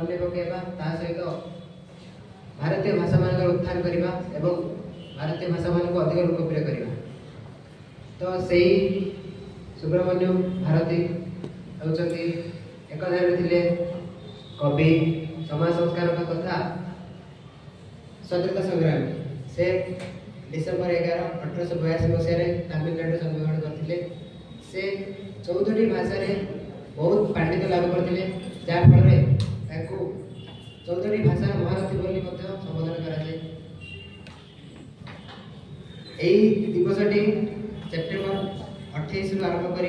मन पकेबा ता सहित भारतीय भाषा मान उत्थान करवा एवं भारतीय भाषा मान को अधिक लोकप्रिय करवा। तो सही सुब्रमण्यम भारती होचंती एकधारे थिले कवि समाज संस्कार तथा स्वतंत्रता संग्रामी। से डिसेम्बर 11 1882 मसीह तमिलनाडु जन्मग्रहण करते। से 14टी भाषा बहुत पांडित्य लाभ करते जहाँफल 14टी भाषा महारथी बोली संबोधन कराए। दिवसटी सेप्टेम्बर 28 रु आरंभ कर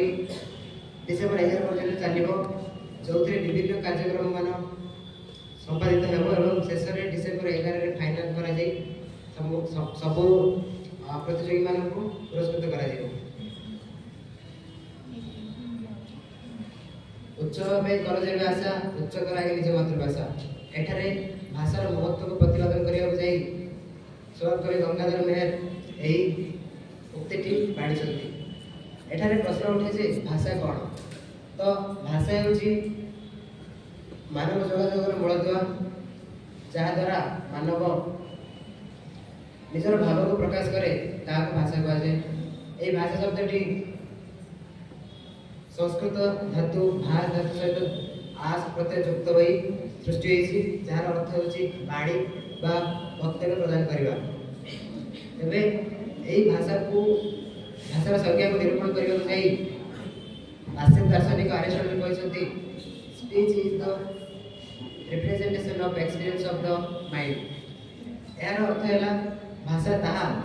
डिसेम्बर 11 पर्यटन चलो, जो विभिन्न कार्यक्रम मान संपादित हो शेष में डिसेम्बर 11 फाइनाल करा सब प्रतियोगी मान पुरस्कृत कर उच्च में कर जाए आशा उच्च करागे निज मातृभाषा। एठारे भाषार महत्व को प्रतिपादन करने जाई सर्वकवि गंगाधर मेहर यही उक्ति बाढ़ी। एठारे प्रश्न उठे जे भाषा कौन? तो भाषा हूँ मानव जोगाजोगर मूलदुआ जहाद्वारा मानव निजर भाव को प्रकाश करे ताको भाषा कहुए। यही भाषा शब्दटी संस्कृत धातु भाष धातु सहित आस प्रत्यय युक्त हो सृष्टि होती, जार अर्थ होची बाणी बा वक्तव्य प्रदान करवा। तेबे यही भाषा को भाषार संज्ञा को निरूपण करने को जाई पाश्चात्य दार्शनिक अरिस्टोटल कहते speech is the representation of experience of the mind. यार अर्थ है भाषा ताहा